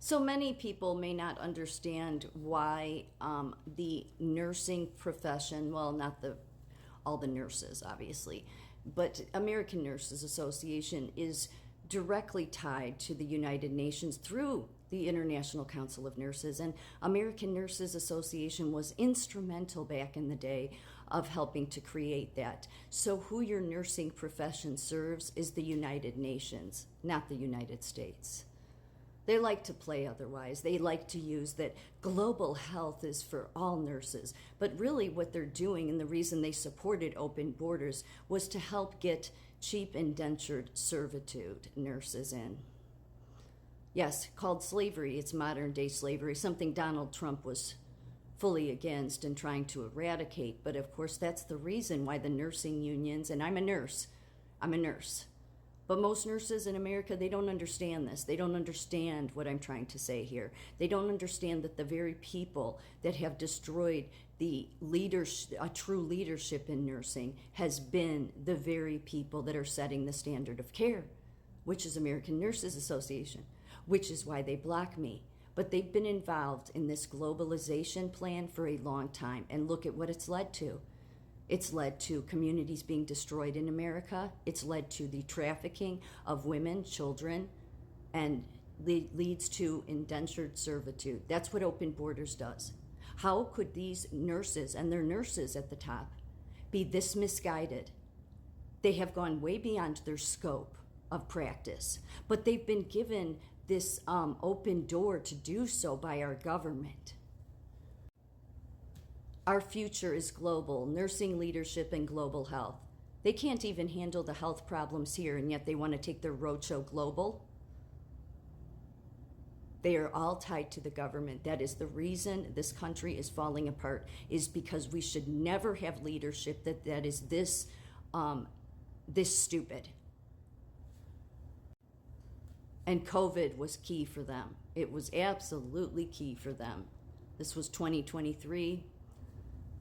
So many people may not understand why the nursing profession, well, not all the nurses, obviously, but American Nurses Association is directly tied to the United Nations through the International Council of Nurses. And American Nurses Association was instrumental back in the day of helping to create that. So, who your nursing profession serves is the United Nations, not the United States. They like to play otherwise. They like to use that global health is for all nurses. But really, what they're doing, and the reason they supported open borders, was to help get cheap indentured servitude nurses in. Yes, called slavery, it's modern day slavery, something Donald Trump was fully against and trying to eradicate. But of course, that's the reason why the nursing unions, and I'm a nurse. But most nurses in America, they don't understand this. They don't understand what I'm trying to say here. They don't understand that the very people that have destroyed the leadership, a true leadership in nursing, has been the very people that are setting the standard of care, which is American Nurses Association, which is why they block me. But they've been involved in this globalization plan for a long time, and look at what it's led to. It's led to communities being destroyed in America. It's led to the trafficking of women, children, and leads to indentured servitude. That's what Open Borders does. How could these nurses, and they're nurses at the top, be this misguided? They have gone way beyond their scope of practice, but they've been given this open door to do so by our government. Our future is global, nursing leadership and global health. They can't even handle the health problems here, and yet they want to take their roadshow global. They are all tied to the government. That is the reason this country is falling apart, is because we should never have leadership that is this stupid. And COVID was key for them. It was absolutely key for them. This was 2023.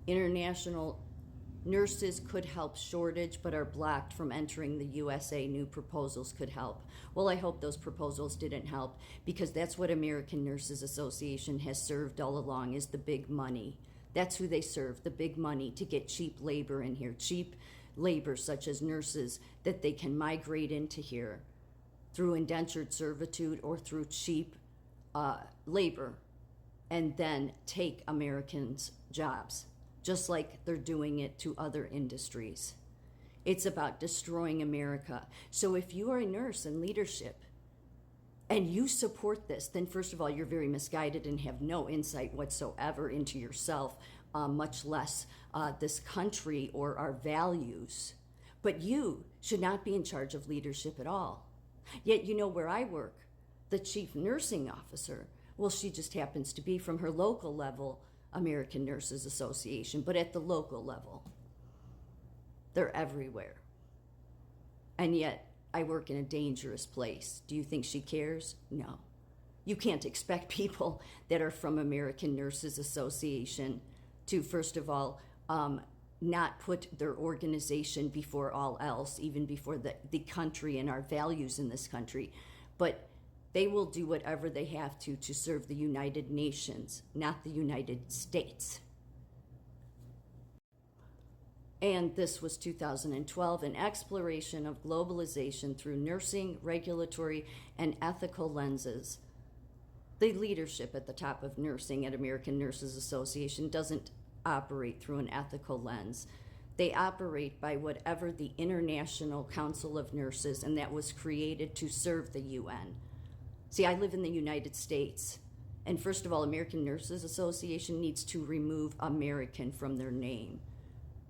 International nurses could help shortage, but are blocked from entering the USA. New proposals could help. Well, I hope those proposals didn't help, because that's what American Nurses Association has served all along, is the big money. That's who they serve, the big money, to get cheap labor in here, cheap labor such as nurses that they can migrate into here through indentured servitude or through cheap labor, and then take Americans' jobs, just like they're doing it to other industries. It's about destroying America. So if you are a nurse in leadership and you support this, then first of all, you're very misguided and have no insight whatsoever into yourself, much less this country or our values. But you should not be in charge of leadership at all. Yet you know where I work, the chief nursing officer, well, she just happens to be from her local level, American Nurses Association, but at the local level. They're everywhere. And yet, I work in a dangerous place. Do you think she cares? No. You can't expect people that are from American Nurses Association to, first of all, not put their organization before all else, even before the country and our values in this country. But they will do whatever they have to serve the United Nations, not the United States. And this was 2012, an exploration of globalization through nursing, regulatory, and ethical lenses. The leadership at the top of nursing at American Nurses Association doesn't operate through an ethical lens. They operate by whatever the International Council of Nurses, and that was created to serve the UN. See, I live in the United States, and first of all, American Nurses Association needs to remove American from their name,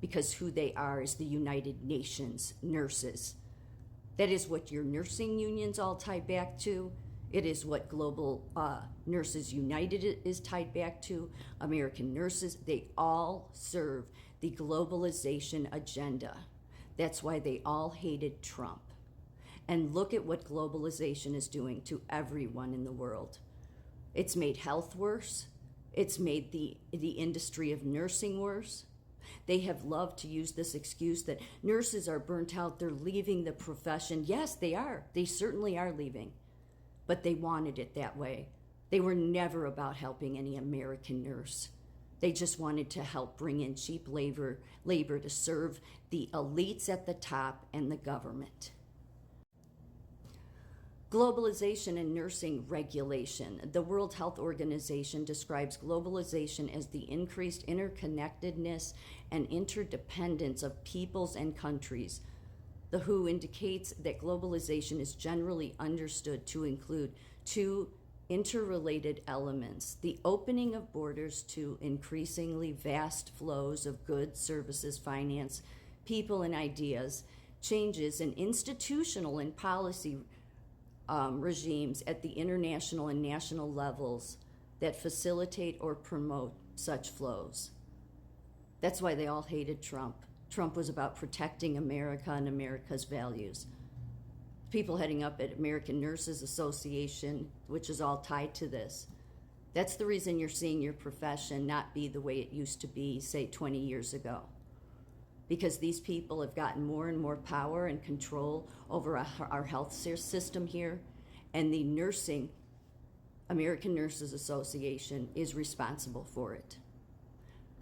because who they are is the United Nations nurses. That is what your nursing unions all tie back to. It is what Global Nurses United is tied back to. American Nurses, they all serve the globalization agenda. That's why they all hated Trump. And look at what globalization is doing to everyone in the world. It's made health worse. It's made the industry of nursing worse. They have loved to use this excuse that nurses are burnt out, they're leaving the profession. Yes, they are. They certainly are leaving. But they wanted it that way. They were never about helping any American nurse. They just wanted to help bring in cheap labor to serve the elites at the top and the government. Globalization and nursing regulation. The World Health Organization describes globalization as the increased interconnectedness and interdependence of peoples and countries. The WHO indicates that globalization is generally understood to include two interrelated elements: the opening of borders to increasingly vast flows of goods, services, finance, people, and ideas, changes in institutional and policy regimes at the international and national levels that facilitate or promote such flows. That's why they all hated Trump. Trump was about protecting America and America's values. People heading up at American Nurses Association, which is all tied to this. That's the reason you're seeing your profession not be the way it used to be, say, 20 years ago. Because these people have gotten more and more power and control over our health system here, and the American Nurses Association is responsible for it.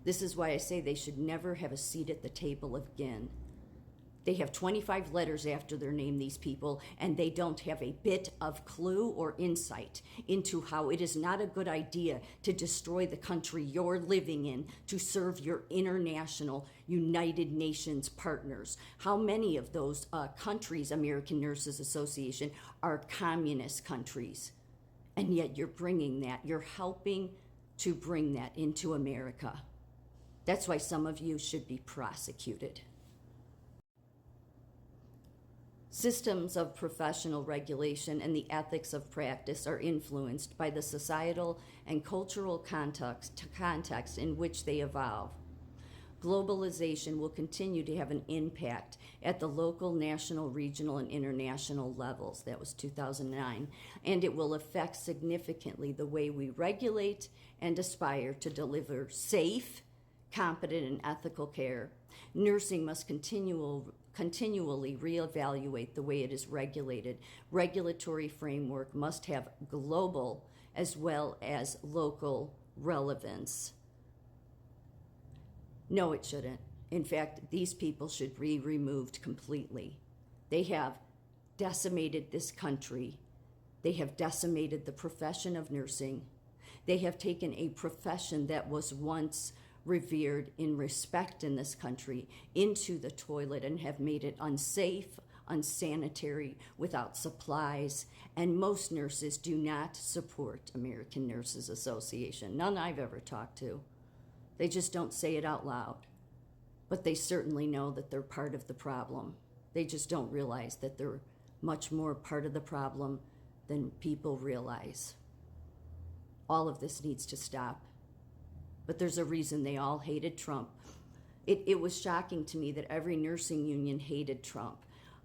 This is why I say they should never have a seat at the table again. They have 25 letters after their name, these people, and they don't have a bit of clue or insight into how it is not a good idea to destroy the country you're living in to serve your international United Nations partners. How many of those countries, American Nurses Association, are communist countries? And yet you're bringing that, you're helping to bring that into America. That's why some of you should be prosecuted. Systems of professional regulation and the ethics of practice are influenced by the societal and cultural context in which they evolve. Globalization will continue to have an impact at the local, national, regional, and international levels. That was 2009. And it will affect significantly the way we regulate and aspire to deliver safe, competent, and ethical care. Nursing must continually reevaluate the way it is regulated. Regulatory framework must have global as well as local relevance. No, it shouldn't. In fact, these people should be removed completely. They have decimated this country. They have decimated the profession of nursing. They have taken a profession that was once revered in respect in this country into the toilet and have made it unsafe, unsanitary, without supplies. And most nurses do not support American Nurses Association. None I've ever talked to. They just don't say it out loud. But they certainly know that they're part of the problem. They just don't realize that they're much more part of the problem than people realize. All of this needs to stop. But there's a reason they all hated Trump. It was shocking to me that every nursing union hated Trump.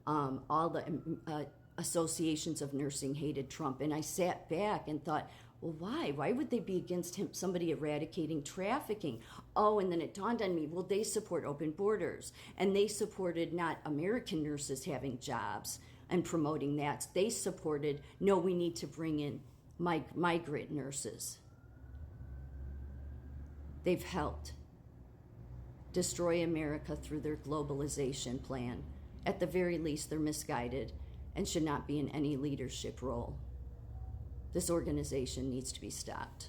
All the associations of nursing hated Trump. And I sat back and thought, well, why? Why would they be against him, somebody eradicating trafficking? Oh, and then it dawned on me, well, they support open borders. And they supported not American nurses having jobs and promoting that. They supported, no, we need to bring in migrant nurses. They've helped destroy America through their globalization plan. At the very least, they're misguided and should not be in any leadership role. This organization needs to be stopped.